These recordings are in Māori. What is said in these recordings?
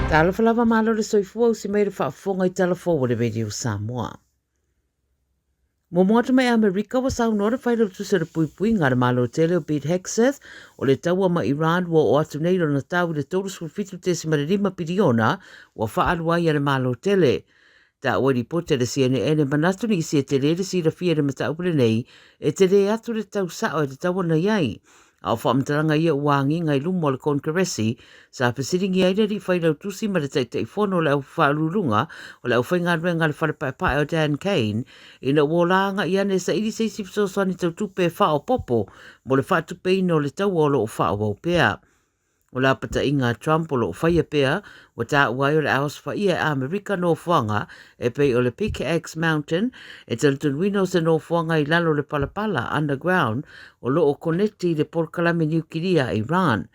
Talafalava malo le soifua usi mai le whaafonga I talafo le radio Samoa. Mo moata mai Amerika wa sau nore whaira tusa le pui ngara malo tele o Pete Hegseth o le taua ma Iran wa o atu nei na tau le tolu fitu tesi marima piriona wa whaalua I le malo tele. Ta wadi pote le CNN manatu ni isi e te le si la fia le mata upule nei e te le atu le tau sao e te taua na iai. Au whaamtaranga ia wangi ngai lumo le konkaresi sa pesiringi aile ri whailau tusi ma le teitai whono le au whaalurunga o le au whaingarwe ngale whalepaepae o Dan Kane ina wolanga ia ne sa iri seisi psoswani tau tupe whao popo mo le whaatupe ino le tau olo o whao wau pea. O la pata inga Trump o lo whaia pea wa ta uai o le aos whaia Amerika no whanga e pei o le Pickaxe Mountain e talutun wino se no whanga I lalo le palapala underground o lo o konekti le porkalame niukiria Iran.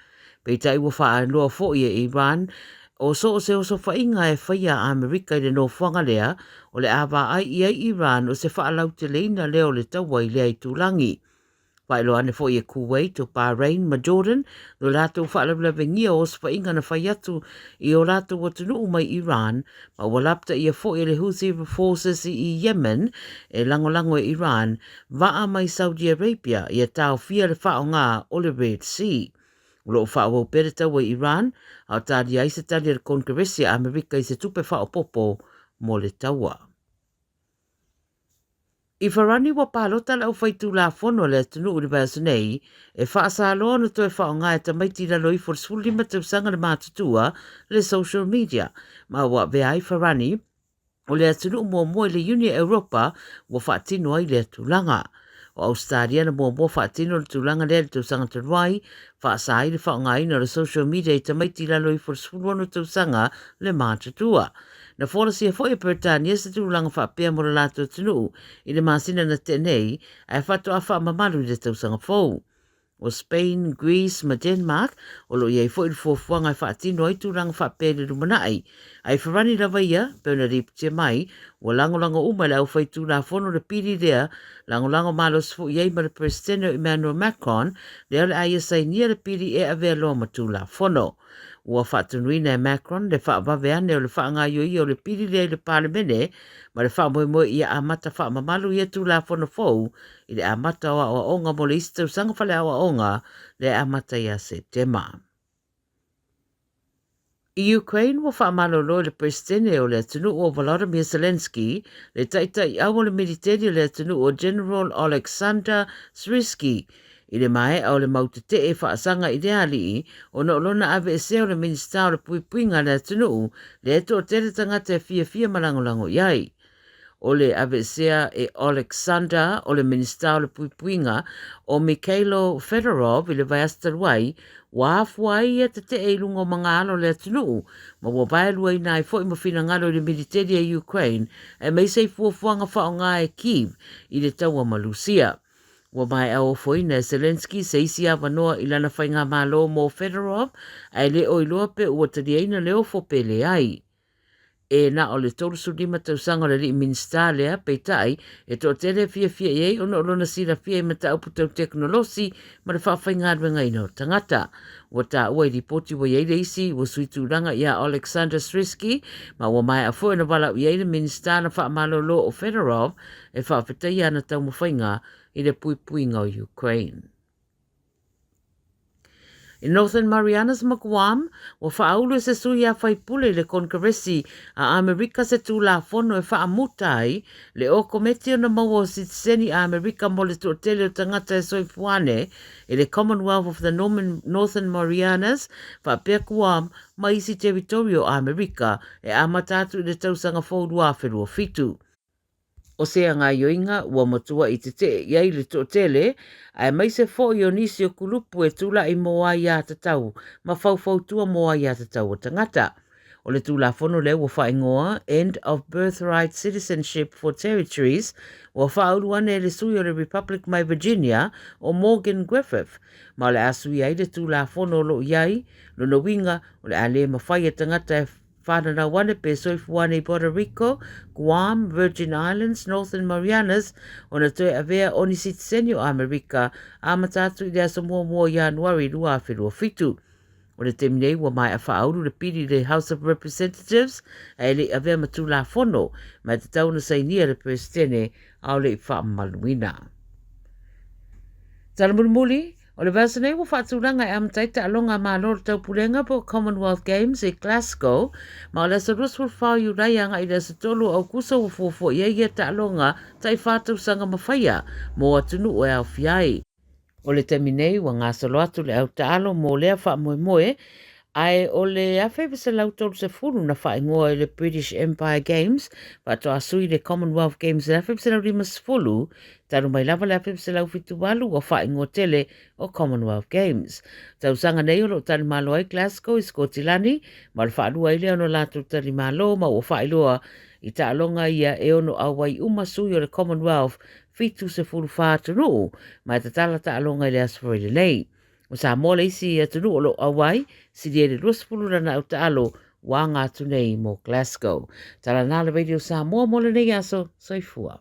Pei tai wa wha loa fo I Iran o so o se o so whainga e whaia Amerika I le no whanga lea o le awa ai I Iran o se wha alau te leina leo le tawa I lea I tūlangi. Whaelo ane fo I Kuwait o Bahrain ma Jordan, no lato whaalaulawe ngia o spa inga na whaiatu I o lato watunu mai Iran, ma walapta I a fo I le Houthi forces I Yemen, e lango e Iran, waa mai Saudi Arabia I a tau fia le whao ngā o le Red Sea. Ulo whao o pereta wa Iran, au tādi aise tali le kongresi Amerika I se tupe whao popo mo le taua. I wharani wa pālota lau whaitu la whono le tunu universe nei, e whaasa aloa na toi whao ngā e tamaiti la loi for suli matausanga le mātutua le social media. Ma wa vea I wharani, o le tunu mua le Unia Europa wa whaatino ai le tulanga. O Australia na mua whaatino le tulanga le tausanga tanuai, whaasa ai le whao ngā ina le social media e tamaiti la loi for suli matausanga le mātutua. Na fora sia foi e Britania se tūlanga whaapea mo le lato tunu I le masina na tenei ai whatu a wha mamalu I le tausanga fau. O Spain, Greece, ma Denmark, o lo iei foi le fuafuanga ai whaatino ai tūlanga whaapea le rumanai. Ai wharani rawa ia, peuna ripte mai, o lango uma le au whai tūla whono le piri rea, lango malo sifu iei ma le Presidente Emmanuel Macron, leo le aia sai nia le piri e avea loa ma tūla whono. Ua whaatunuina e Macron le whaavavea o le whaangaioi o le piri le parlemene ma le whaamoemoe ia amata whaamamalu ia tū la whono fau I le amata o awa onga mo le ista usanga whale awa onga le amata ia Septema. I Ukraine wa whaamalo le presidente o le atunu o Volodymyr Zelensky le taita I awa le militari le atunu o General Alexander Srisky I le mae au le mautete e whaasanga I le alii o no lona ave e seo le minista o le puipuinga le atunu le eto o tere tangata e fia malangolango iai. O le ave sea e Alexander o le minista o le puipuinga o Mikhailo Fedorov I le vaiastaruai wa afuai e te e lungo mga alo le atunu ma wabai lua I nai fo I mawhina ngalo le militari e Ukraine e mai sei fuafuanga whao ngā e Kiev I le taua malusia. Wa mai au foina Zelensky se isi a wanoa I lana whainga malo mo Fedorov ai le o iloa pe ua tariaina leo fo pele ai. E na o le tolusu lima tausanga le li minsta lea peitai e to tere fia iei o no lona sira fia I mata upu tau teknolosi ma le whawhainga adwenga ino tangata. Wa ta ua I ripoti wa iei le isi wa suitu ranga ia Alexander Srisky ma wa mai a fua na wala iei le minsta na whaamalo lo o Fedorov e whawhetai ana tau mawhainga I le puipuinga o Ukraine. In Northern Marianas ma Guam, wa whaulu se sui a whaipule le konkaresi a Amerika se tū la whono e whaamutai le o kometi o na maua o sitiseni a Amerika mo le tuatele o tangata e soifuane e le Commonwealth of the Northern Marianas whaapea Guam ma isi territorio a Amerika e amatatu I le tausanga fōrua whenua fitu. O sea ngā yoinga ua matua I te iai le tōtele, ai mai se fo I o nisi o kulupu e tūla I moa I a tatau, ma tua moa I a tatau o tangata. O le tūla whono le ua whaingoa, End of Birthright Citizenship for Territories, ua whauluane le sui o le Republic mai Virginia o Morgan Griffith, ma le asui ai le tūla whono lo iai, lo na winga o le ale mawhai e tangata e whanana wane pe soifuane Puerto Rico, Guam, Virgin Islands, Northern Marianas, o na toe avea oni sitiseni o Amerika, a matatu I lea Samoa mua Januari 2025. O le te minei ua mai a whaauru le piri le House of Representatives a ele a vea matu la fono mai te tauna sainia le presidene au le i whaamaluina. Tala mulimuli, o le vasa nei wa whaatulanga e amtai te alonga maa lor tau pulenga po Commonwealth Games e Glasgow, ma o le sa rusful whao yu raianga i le sa tolu au kusa wa fofo ia te alonga tai whātau sanga mawhaia mo atunu o e au fiai. O le teminei wa ngā salo atu le au taalo mo lea wha moe moe, ai o le awhai se lau tolu se furu na wha ingoa i le British Empire Games, wa to asui le Commonwealth Games le awhai se lau rimas fulu, taru mai lava le awhai se lau fitu walu wa wha ingoa tele o Commonwealth Games. Tau sanga nei o lo tani malo ai Glasgow i Skotilani, ma le wha alua i leo no latu tani malo, ma o wha ilua i ta alonga ia e ono awai umasui o le Commonwealth fitu se furu whātunu, mai ta tala ta alonga i le asfori nei. O Samoa le isi atunu o lo awai, si le ruspulu rana au ta alo wa ngā tunei mo Glasgow. Tala nāla radio Samoa mo le nei aso, soifua.